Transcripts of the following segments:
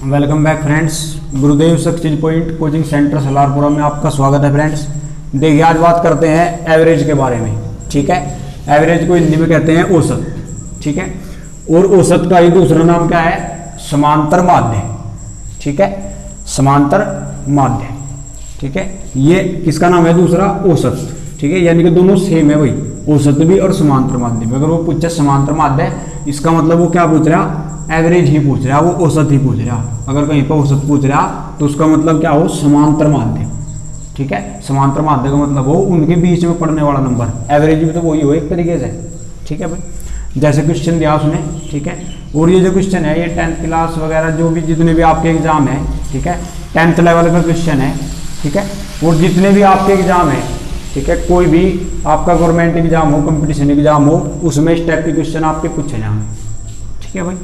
Welcome back friends. गुरुदेव success point coaching centre सलारपुरा में आपका स्वागत है फ्रेंड्स। देखिए आज बात करते हैं एवरेज के बारे में। ठीक है, एवरेज को हिंदी में कहते हैं औसत। ठीक है, और औसत का ही दूसरा नाम क्या है? समांतर माध्य। ठीक है, समांतर माध्य। ठीक है, ये किसका नाम है? दूसरा औसत। ठीक है, यानी कि दोनों सेम है भाई, औसत भी और समांतर माध्य भी। अगर वो पूछे समांतर माध्य, इसका मतलब वो क्या पूछ रहा? एवरेज ही पूछ रहा, वो औसत ही पूछ रहा। अगर कहीं पर औसत पूछ रहा तो उसका मतलब क्या हो? समांतर माध्य। ठीक है, समांतर माध्य का मतलब हो उनके बीच में पड़ने वाला नंबर। एवरेज भी तो वही हो एक तरीके से। ठीक है भाई, जैसे क्वेश्चन दिया उसने। ठीक है, और ये जो क्वेश्चन है ये 10th क्लास वगैरह जो भी जितने भी आपके एग्जाम है, ठीक है, 10th लेवल का क्वेश्चन है। ठीक है, और जितने भी आपके एग्जाम है, ठीक है, कोई भी आपका गवर्नमेंट एग्जाम हो, कंपटीशन एग्जाम हो, उसमें स्टेप के क्वेश्चन आपके पूछे जाएंगे। ठीक है भाई,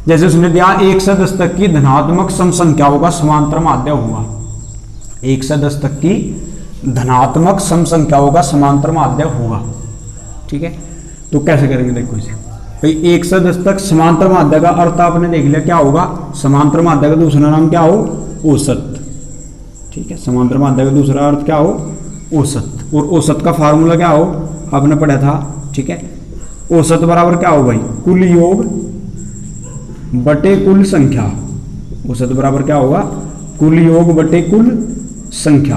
जैसे उसने दिया 1 से 10 तक की धनात्मक सम संख्याओं का समांतर माध्य होगा। 1 से 10 तक की धनात्मक सम संख्याओं का समांतर माध्य होगा। ठीक है, तो कैसे करेंगे देखो इसे भाई। 1 से 10 तक समांतर माध्य का अर्थ आपने देख लिया क्या होगा? समांतर माध्य का दूसरा नाम क्या हो? औसत। ठीक है, समांतर माध्य का दूसरा अर्थ क्या हो? औसत। और औसत का फार्मूला क्या हो? आपने पढ़ा था। ठीक है, औसत बराबर क्या हो भाई? कुल योग बटे कुल संख्या। औसत बराबर क्या होगा? कुल योग बटे कुल संख्या।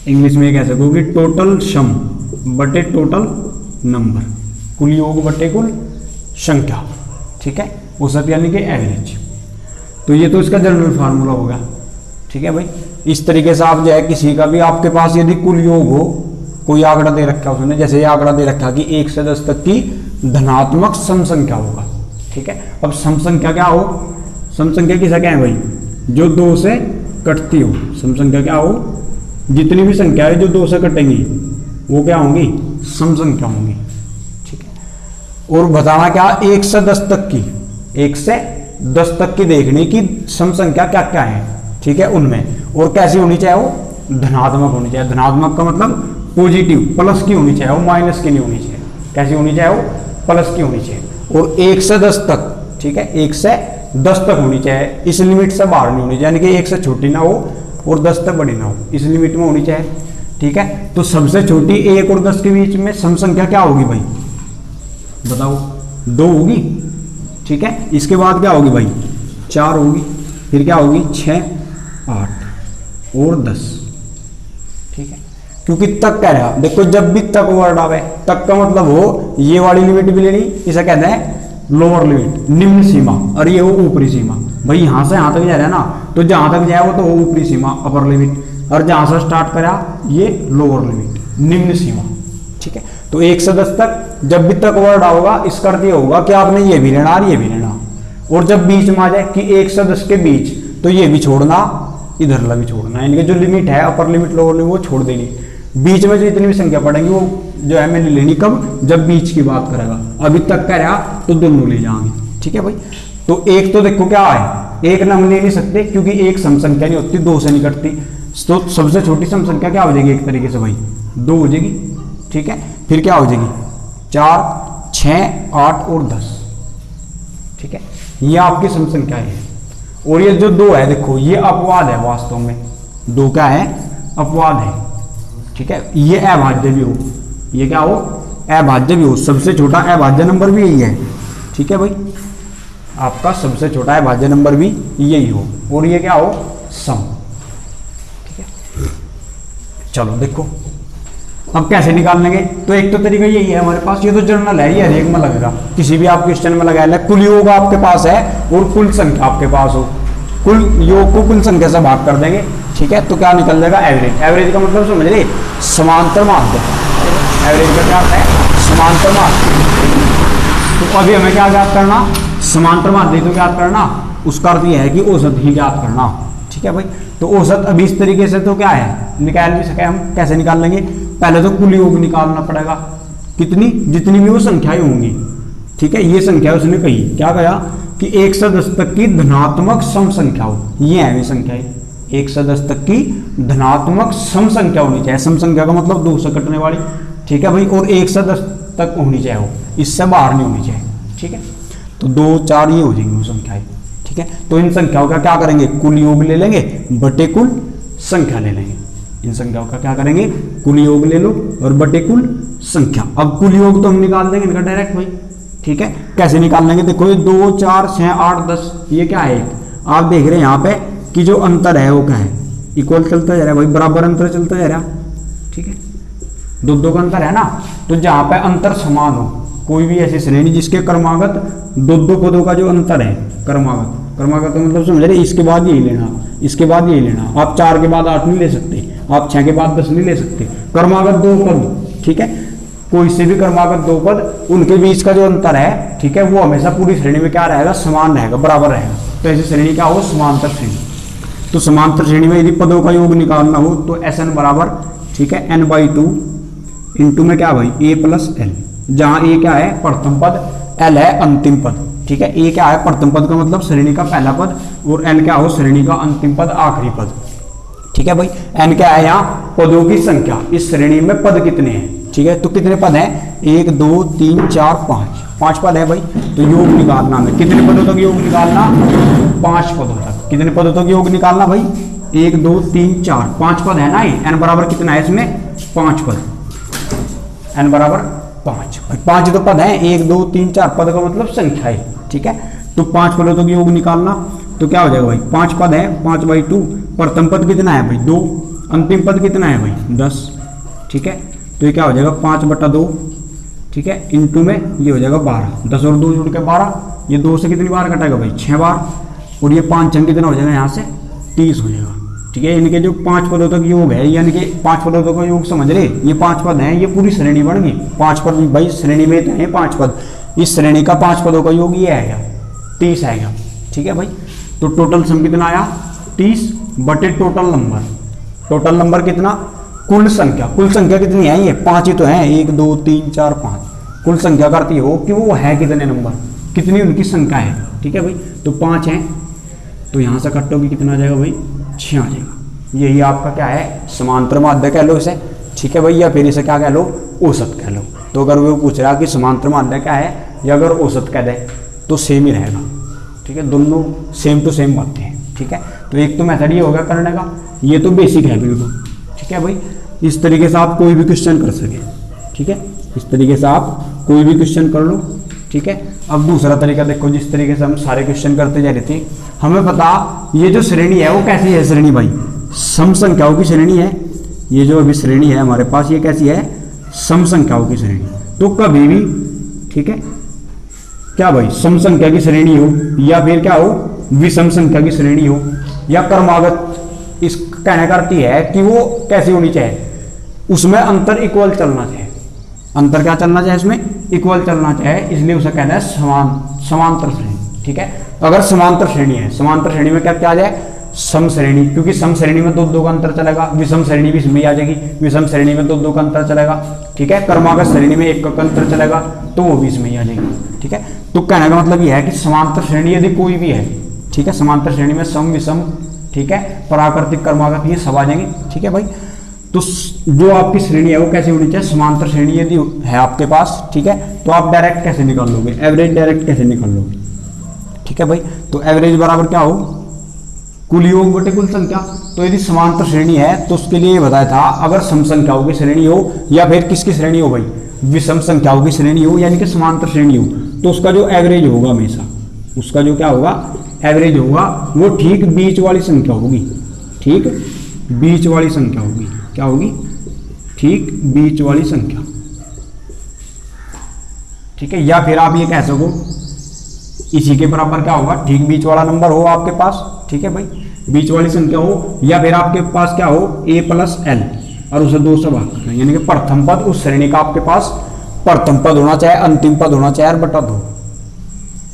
इंग्लिश में कह सकोगे टोटल सम बटे टोटल नंबर। कुल योग बटे कुल संख्या। ठीक है, औसत यानी कि एवरेज। तो ये तो इसका जनरल फार्मूला होगा। ठीक है भाई, इस तरीके से आप जो है किसी का भी आपके पास यदि कुल योग हो, कोई आंकड़ा दे रखा है उसने, जैसे ये आंकड़ा दे रखा कि 1 से 10 तक की धनात्मक सम संख्या होगा। ठीक है, अब सम संख्या क्या हो? सम संख्या किसा क्या है भाई? जो 2 से कटती हो। सम संख्या क्या हो? जितनी भी संख्या है जो 2 से कटेंगी वो क्या होंगी? सम संख्या होंगी। ठीक है, और बताना क्या? 1 से 10 तक की, 1 से 10 तक की देखने की सम संख्या क्या क्या है। ठीक है, उनमें और कैसी होनी चाहिए? वो धनात्मक होनी चाहिए। धनात्मक का मतलब पॉजिटिव, प्लस की होनी चाहिए, वो माइनस की नहीं होनी चाहिए। कैसी होनी चाहिए? वो प्लस की होनी चाहिए। और 1 से 10 तक, ठीक है, 1 से 10 तक होनी चाहिए। इस लिमिट से बाहर नहीं होनी चाहिए, यानी कि 1 से छोटी ना हो और 10 तक बड़ी ना हो, इस लिमिट में होनी चाहिए। ठीक है, तो सबसे छोटी 1 और 10 के बीच में सम संख्या क्या होगी भाई? बताओ। 2 होगी। ठीक है, इसके बाद क्या होगी भाई? 4 होगी। फिर क्या होगी? 6, 8 और 10। ठीक है, क्योंकि तक कह रहा, देखो जब भी तक वर्ड आवे, तक का मतलब हो ये वाली लिमिट भी लेनी, इसे कहते हैं लोअर लिमिट, निम्न सीमा, और ये हो ऊपरी सीमा। भाई यहां से यहां तक जा रहा है ना, तो जहां तक जाए वो तो हो ऊपरी सीमा, अपर लिमिट, और जहां से स्टार्ट करा ये लोअर लिमिट, निम्न सीमा। ठीक है, तो 1 से 10 तक जब भी तक वर्ड आओगा इसका अर्थ ये होगा कि आपने ये भी लेना और ये भी लेना। और जब बीच में आ जाए कि 1 से 10 के बीच, तो ये भी छोड़ना, इधर भी छोड़ना, यानी कि जो लिमिट है अपर लिमिट लोअर लिमिट वो छोड़ देनी। बीच में जो इतनी भी संख्या पड़ेंगी वो जो है मैंने लेनी कब? जब बीच की बात करेगा। अभी तक कह रहा तो दोनों ले जाएंगे। ठीक है भाई, तो एक तो देखो क्या है, एक हम ले नहीं सकते क्योंकि एक सम संख्या नहीं होती, 2 से नहीं कटती। तो सबसे छोटी सम संख्या क्या हो जाएगी एक तरीके से भाई? 2 हो जाएगी। ठीक है, फिर क्या हो जाएगी? 4, 6, 8 और 10। ठीक है, ये आपकी सम संख्या है। और ये जो 2 है देखो, ये अपवाद है वास्तव में। 2 क्या है? अपवाद है। ठीक है, ये अभाज्य भी हो, ये क्या हो? अभाज्य भी हो। सबसे छोटा अभाज्य नंबर भी यही है। ठीक है भाई, आपका सबसे छोटा अभाज्य नंबर भी यही हो, और ये क्या हो? सम। ठीक है, चलो देखो अब कैसे निकाल लेंगे। तो एक तो तरीका यही है हमारे पास, ये तो जर्नल है, ये हर एक में लगेगा, किसी भी आप क्वेश्चन में लगाया। कुल योग आपके पास है और कुल संख्या आपके पास हो, कुल योग को कुल संख्या से भाग कर देंगे। ठीक है, तो क्या निकल जाएगा? एवरेज। एवरेज का मतलब समझ रहे? समांतर माध्य। एवरेज का क्या है? समांतर माध्य। तो अभी हमें क्या ज्ञात करना? समांतर माध्य तो ज्ञात करना, उसका अर्थ यह है कि औसत ही ज्ञात करना। ठीक है भाई, तो औसत अभी इस तरीके से तो क्या है, निकाल नहीं सके हम। कैसे निकाल लेंगे? पहले तो कुल योग निकालना पड़ेगा, कितनी जितनी भी वो संख्याएं होंगी। ठीक है, ये संख्या उसने कही, क्या कहा कि 1 से 10 तक की धनात्मक सम संख्या हो, ये है वे संख्याएं। 1 से 10 तक की धनात्मक सम संख्या होनी चाहिए। सम संख्या का मतलब 2 से कटने वाली। ठीक है भाई, और 1 से 10 तक होनी चाहिए, हो इससे बाहर नहीं होनी चाहिए। ठीक है, तो 2 4 ये हो जाएंगी वो संख्याएं। ठीक है, तो इन संख्याओं का क्या करेंगे, कुल योग ले लेंगे बटे कुल संख्या ले लेंगे। इन संख्याओं का क्या करेंगे, कुल योग ले लो और बटे कुल संख्या। अब कुल योग तो हम निकाल देंगे इनका डायरेक्ट भाई। ठीक है, कैसे निकाल लेंगे, देखो ये 2 4 6 8 10 ये क्या है, एक आप देख रहे हैं यहाँ पे कि जो अंतर है वो क्या है, इक्वल चलता जा रहा है भाई, बराबर अंतर चलता जा रहा है। ठीक है, 2 का अंतर है ना, तो जहाँ पे अंतर समान हो, कोई भी ऐसी श्रेणी जिसके क्रमागत 2 पदों का जो अंतर है, क्रमागत क्रमागत तो मतलब समझ रहे, इसके बाद यही लेना, इसके बाद यही लेना। आप 4 के बाद 8 नहीं ले सकते, आप 6 के बाद 10 नहीं ले सकते, क्रमागत 2 पद। ठीक है, कोई से भी क्रमागत 2 पद, उनके बीच का जो अंतर है, ठीक है, वो हमेशा पूरी श्रेणी में क्या रहेगा, समान रहेगा, बराबर रहेगा। तो ऐसी श्रेणी क्या हो, समांतर श्रेणी। तो समांतर श्रेणी में यदि पदों का योग निकालना हो तो SN बराबर, ठीक है, n/2 इंटू में क्या भाई a प्लस l, जहां a क्या है प्रथम पद, l है अंतिम पद। ठीक है, a क्या है प्रथम पद का मतलब श्रेणी का पहला पद, और l क्या हो श्रेणी का अंतिम पद, आखिरी पद। ठीक है भाई, n क्या है यहाँ पदों की संख्या, इस श्रेणी में पद कितने हैं। ठीक है, तो कितने पद हैं, 1 2 3 4 5 पद है भाई। तो योग निकालना में कितने पदों तक योग निकालना, 5 पदों तक। कितने पदों तक योग निकालना भाई, 1 2 3 4 5 पद है ना, ये n बराबर कितना है इसमें, 5 पद, n बराबर 5। 5 तो पद है, 1 2 3 4 पद का मतलब संख्या है। ठीक है, तो 5 पदों तक योग निकालना, तो क्या हो जाएगा भाई, 5 पद है, 5/2, प्रथम पद कितना है भाई 2, अंतिम पद कितना है भाई 10। ठीक है, तो ये क्या हो जाएगा 5/2, ठीक है, इंटू में ये हो जाएगा 12, 10 और 2 जुड़ के 12, ये 2 से कितनी बार कटेगा भाई 6 बार, और ये 5 छंग कितना हो जाएगा यहाँ से 30 हो जाएगा। ठीक है, यानी कि जो 5 पदों तक योग है, यानी कि 5 पदों तक का योग समझ रहे, ये 5 पद हैं, ये पूरी श्रेणी बन गई। 5 पद भाई श्रेणी में तो है 5 पद, इस श्रेणी का 5 पदों का योग ये आएगा 30 आएगा। ठीक है भाई, तो टोटल सम कितना आया 30 बटे टोटल नंबर। टोटल नंबर कितना, कुल संख्या, कुल संख्या कितनी है, ये 5 ही तो है, 1 2 3 4 5। कुल संख्या करती हो कि वो है कितने नंबर, कितनी उनकी संख्या है। ठीक है भाई, तो 5 है, तो यहाँ से कटोगे कितना आ जाएगा भाई 6 आ जाएगा। यही आपका क्या है, समांतर माध्य कह लो इसे। ठीक है भाई, या फिर इसे क्या कह लो, औसत कह लो। तो अगर वो पूछ रहा कि समांतर माध्य क्या है, या अगर औसत कह दे तो सेम ही रहेगा। ठीक है, दोनों सेम टू सेम बातें हैं। ठीक है, तो एक तो मेथड ये होगा करने का, ये तो बेसिक है बिल्कुल। ठीक है भाई, इस तरीके से आप कोई भी क्वेश्चन कर सके। ठीक है, इस तरीके से आप कोई भी क्वेश्चन कर लो। ठीक है, अब दूसरा तरीका देखो, जिस तरीके से हम सारे क्वेश्चन करते जा रहे थे, हमें पता ये जो श्रेणी है वो कैसी है, श्रेणी भाई सम संख्याओं की श्रेणी है। ये जो अभी श्रेणी है हमारे पास, ये कैसी है, सम संख्याओं की श्रेणी। तो कभी भी, ठीक है, क्या भाई सम संख्या की श्रेणी हो, या फिर क्या हो विषम संख्या की श्रेणी हो, या क्रमागत, इस कहने करती है कि वो कैसी होनी चाहिए, उसमें अंतर इक्वल चलना चाहिए। अंतर क्या चलना चाहिए, इसमें इक्वल चलना चाहिए, इसलिए उसे कहना है समांतर श्रेणी। ठीक है, अगर समांतर श्रेणी है, समांतर श्रेणी में क्या क्या आ जाए, सम श्रेणी, क्योंकि सम श्रेणी में 2 का अंतर चलेगा, विषम श्रेणी भी इसमें आ जाएगी, विषम श्रेणी में 2 का अंतर चलेगा। ठीक है, क्रमागत श्रेणी में 1 का अंतर चलेगा, तो वो भी इसमें आ जाएगी। ठीक है, तो कहने का मतलब यह है कि समांतर श्रेणी यदि कोई भी है, ठीक है, समांतर श्रेणी में सम विषम, ठीक है, प्राकृतिक क्रमागत ये सब आ जाएंगे। ठीक है भाई, तो जो आपकी श्रेणी है वो कैसे होनी चाहिए, समांतर श्रेणी यदि है आपके पास, ठीक है, तो आप डायरेक्ट कैसे निकाल लोगे, एवरेज डायरेक्ट कैसे निकाल लोगे। ठीक है भाई, तो एवरेज बराबर क्या हो, कुल योग बटे कुल संख्या। तो यदि समांतर श्रेणी है तो उसके लिए बताया था, अगर सम संख्याओं की श्रेणी हो, या फिर किसकी श्रेणी हो भाई, विषम संख्याओं की श्रेणी हो, यानी कि समांतर श्रेणी हो, तो उसका जो एवरेज होगा हमेशा, उसका जो क्या होगा एवरेज होगा, वो ठीक बीच वाली संख्या होगी। ठीक बीच वाली संख्या होगी, क्या होगी, ठीक बीच वाली संख्या। ठीक है, या फिर आप ये कह सको इसी के बराबर क्या होगा, ठीक बीच वाला नंबर हो आपके पास। ठीक है भाई, बीच वाली संख्या हो, या फिर आपके पास क्या हो a प्लस l, और उसे 2 से भाग करना, यानी कि प्रथम पद उस श्रेणी का आपके पास प्रथम पद होना चाहिए, अंतिम पद होना चाहिए, और बटा 2।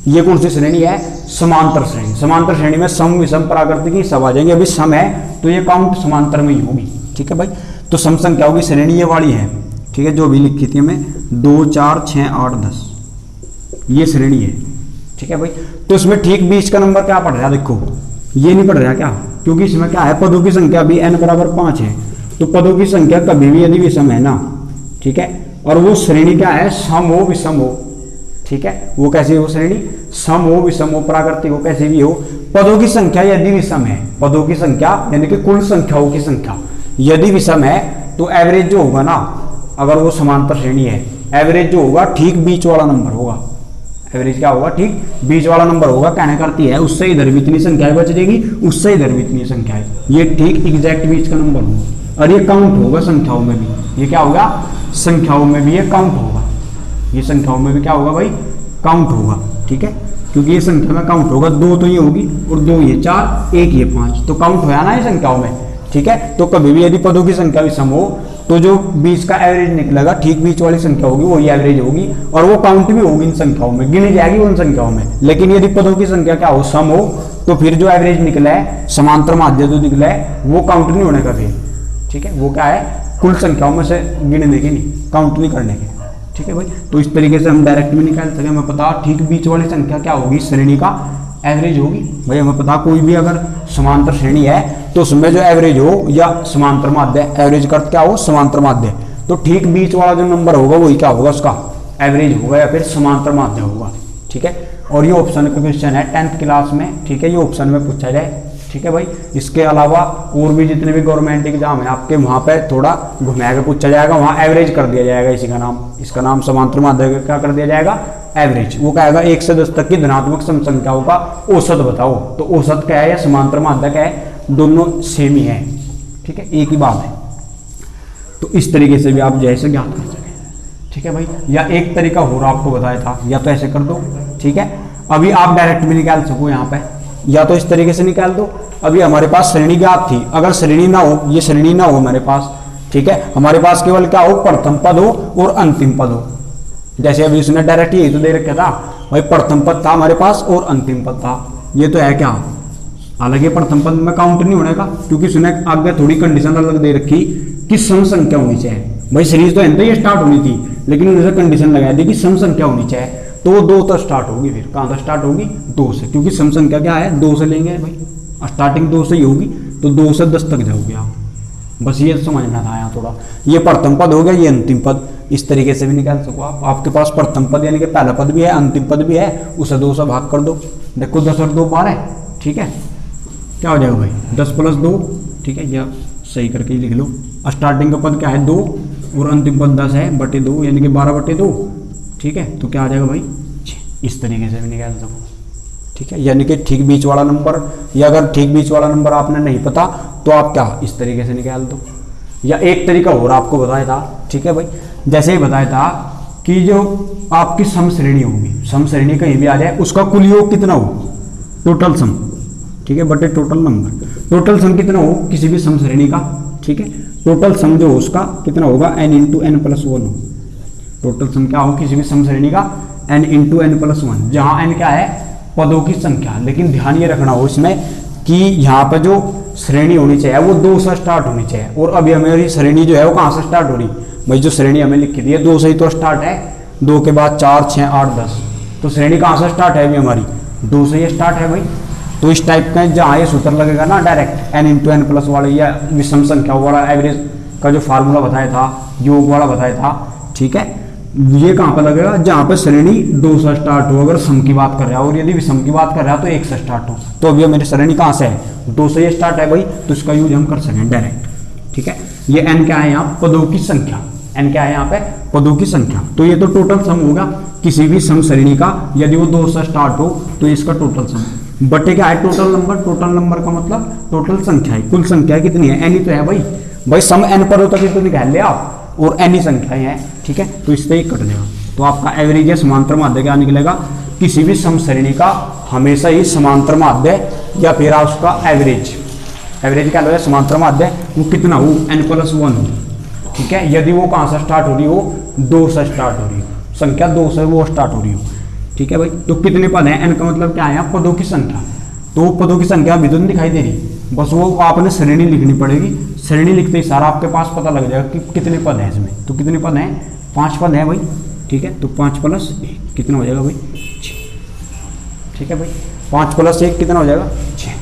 ये कौन सी श्रेणी है, समांतर श्रेणी। समांतर श्रेणी में सम विषम प्राकृतिक ही सब आ जाएंगे। अभी सम है तो ये काउंट समांतर में ही होगी। ठीक है भाई, तो सम संख्याओं की श्रेणी ये वाली है। ठीक है, जो भी लिखी थी मैं 2 4 6 8 10, ये श्रेणी है। ठीक है भाई, तो इसमें ठीक बीच का नंबर क्या पड़ रहा है, देखो ये नहीं पड़ रहा क्या, क्योंकि इसमें क्या है, पदों की संख्या भी n बराबर 5 है। तो पदों की संख्या कभी भी यदि विषम है ना, ठीक है, और वो श्रेणी क्या है, सम हो विषम हो, ठीक है, वो कैसी हो श्रेणी, सम हो, विषम हो, प्राकृतिक हो, कैसी भी हो। पदों की संख्या यदि विषम है, पदों की संख्या यानी कि कुल संख्याओं की संख्या यदि विषम है तो एवरेज जो होगा ना, अगर वो समांतर श्रेणी है, एवरेज जो होगा ठीक बीच वाला नंबर होगा। एवरेज क्या होगा, ठीक बीच वाला नंबर होगा। कहने करती है उससे इधर भी इतनी संख्याएं बच जाएगी, उससे इधर भी इतनी संख्याएं, ये ठीक एग्जैक्ट बीच का नंबर होगा। और ये काउंट होगा संख्याओं में भी, ये क्या होगा, संख्याओं में भी ये काउंट होगा, ये संख्याओं में भी क्या होगा भाई, काउंट होगा। ठीक है, क्योंकि ये संख्या में काउंट होगा, 2 तो ये होगी और 2 ये 4, 1 ये 5, तो काउंट होया ना ये संख्याओं में। ठीक है, तो कभी भी यदि पदों की संख्या विषम हो तो जो बीच का एवरेज निकलेगा, ठीक बीच वाली संख्या होगी वही एवरेज होगी, और वो काउंट भी होगी इन संख्याओं में, गिनी जाएगी उन संख्याओं में। लेकिन यदि पदों की संख्या क्या हो, सम हो, तो फिर जो एवरेज निकला है, समांतर माध्य जो निकला है, वो काउंट नहीं होने का फिर। ठीक है, वो क्या है, कुल संख्याओं में से गिनने के नहीं, काउंट नहीं करने के। ठीक है भाई, तो इस तरीके से हम डायरेक्ट भी निकाल सके। हमें पता ठीक बीच वाली संख्या क्या होगी, श्रेणी का एवरेज होगी। भाई हमें पता कोई भी अगर समांतर श्रेणी है तो उसमें जो एवरेज हो या समांतर माध्य, एवरेज का क्या हो, समांतर माध्य, तो ठीक बीच वाला जो नंबर होगा वही क्या होगा, उसका एवरेज होगा या फिर समांतर माध्य होगा। ठीक है, और ये ऑप्शन का क्वेश्चन है 10th क्लास में। ठीक है, ये ऑप्शन में पूछा जाए। ठीक है भाई, इसके अलावा और भी जितने भी गवर्नमेंट एग्जाम है आपके, वहाँ पे थोड़ा घुमा के पूछा जाएगा, वहाँ एवरेज कर दिया जाएगा। इसी का नाम, इसका नाम समांतर माध्य का क्या कर दिया जाएगा, एवरेज। वो कहेगा 1 से 10 तक की धनात्मक सम संख्याओं का औसत बताओ, तो औसत क्या है या समांतर माध्य क्या है, दोनों सेम ही है। ठीक है, एक ही बात है। तो इस तरीके से भी आप जैसे ज्ञात कर सकें। ठीक है भाई, या एक तरीका हो रहा आपको बताया था, या तो ऐसे कर दो। ठीक है, अभी आप डायरेक्ट भी निकाल सको यहाँ पे, या तो इस तरीके से निकाल दो। अभी हमारे पास श्रेणी ज्ञात थी, अगर श्रेणी ना हो, ये श्रेणी ना हो हमारे पास, ठीक है, हमारे पास केवल क्या हो, प्रथम पद हो और अंतिम पद हो। जैसे अभी उसने डायरेक्ट यही तो दे रखा था भाई, प्रथम पद था हमारे पास और अंतिम पद था। ये तो है क्या, हालांकि प्रथम पद में काउंट नहीं होने का, क्योंकि उसने आगे थोड़ी कंडीशन अलग दे रखी कि सम संख्या होनी चाहिए। भाई सीरीज तो है, ये स्टार्ट होनी थी, लेकिन उन्होंने कंडीशन लगाई दी कि सम संख्या होनी चाहिए, तो वो 2 तक स्टार्ट होगी। फिर कहाँ तक स्टार्ट होगी, 2 से, क्योंकि सम संख्या क्या है, 2 से लेंगे भाई, स्टार्टिंग 2 से ही होगी, तो 2 से 10 तक जाओगे आप। बस ये समझना था यहाँ थोड़ा। ये प्रथम पद हो गया, ये अंतिम पद, इस तरीके से भी निकाल सको आप। आपके पास प्रथम पद यानी कि पहला पद भी है, अंतिम पद भी है, उसे 2 से भाग कर दो। देखो 10 और 2 12, ठीक है, क्या हो जाएगा भाई, 10 + 2। ठीक है, या सही करके ही लिख लो। स्टार्टिंग का पद क्या है, 2, और अंतिम पद 10 है बटे 2, यानी कि 12/2। ठीक है, तो क्या आ जाएगा भाई, 6। इस तरीके से भी निकाल सको। ठीक है, यानी कि ठीक बीच वाला नंबर, या अगर ठीक बीच वाला नंबर आपने नहीं पता तो आप क्या इस तरीके से निकाल दो। या एक तरीका और आपको बताया था। ठीक है भाई, जैसे ही बताया था कि जो आपकी सम श्रेणी होगी, सम श्रेणी कहीं भी आ जाए, उसका कुल योग कितना हो, टोटल सम, ठीक है, बटे टोटल नंबर। टोटल सम कितना हो किसी भी सम श्रेणी का, ठीक है, टोटल सम जो हो उसका कितना होगा, n × n+1 हो। टोटल सम क्या हो किसी भी सम श्रेणी का, n × n+1, जहां n क्या है, पदों की संख्या। लेकिन ध्यान ये रखना हो इसमें कि यहाँ पर जो श्रेणी होनी चाहिए वो 2 से स्टार्ट होनी चाहिए। और अभी हमारी श्रेणी जो है वो कहाँ से स्टार्ट हो रही, भाई जो श्रेणी हमें लिखी थी है 2 से ही तो स्टार्ट है, 2 के बाद 4, 6, 8, 10, तो श्रेणी कहाँ से स्टार्ट है अभी हमारी, 2 से ही स्टार्ट है भाई। तो इस टाइप का जहाँ ये सूत्र लगेगा ना डायरेक्ट n × n+ वाले या विषम संख्या वाला एवरेज का जो फार्मूला बताया था, योग वाला बताया था, ठीक है, ये कहाँ पर लगेगा, जहाँ पे श्रेणी 2 से स्टार्ट हो, अगर सम की बात कर रहा है, और यदि विषम की बात कर रहा है तो 1 से स्टार्ट हो। तो अभी मेरी श्रेणी कहाँ से है, 2 से ये स्टार्ट है भाई, तो इसका यूज हम कर सकें डायरेक्ट। ठीक है, ये n क्या है यहाँ, पदों की संख्या, n क्या है यहाँ पे, पदों की संख्या। तो ये तो टोटल सम होगा किसी भी सम श्रेणी का, यदि वो 2 से स्टार्ट हो तो इसका टोटल सम। बटे क्या है, टोटल नंबर, टोटल नंबर का मतलब टोटल संख्या है, कुल संख्या कितनी है, n ही तो है भाई। भाई सम n पर होता है तो निकाल ले आप, और n ही संख्याएं हैं, ठीक है, तो इससे ही कट जाएगा। तो आपका एवरेज या समांतर माध्य क्या निकलेगा, किसी भी सम श्रेणी का हमेशा ही समांतर माध्य या फिर उसका एवरेज, एवरेज क्या होगा, समांतर माध्य वो कितना हो, n+1 हो। ठीक है, यदि वो कहाँ से स्टार्ट हो रही हो, 2 से स्टार्ट हो रही हो, संख्या 2 से वो स्टार्ट हो रही हो। ठीक है भाई, तो कितने पद हैं, n का मतलब क्या है, पदों की संख्या। तो पदों की संख्या अभी तो नहीं दिखाई दे रही, बस वो आपने श्रेणी लिखनी पड़ेगी। श्रेणी लिखते ही सारा आपके पास पता लग जाएगा कि कितने पद हैं इसमें। तो कितने पद हैं, 5 पद हैं भाई। ठीक है, तो 5 + 1 कितना हो जाएगा भाई, 6। ठीक है भाई, 5 + 1 कितना हो जाएगा, 6।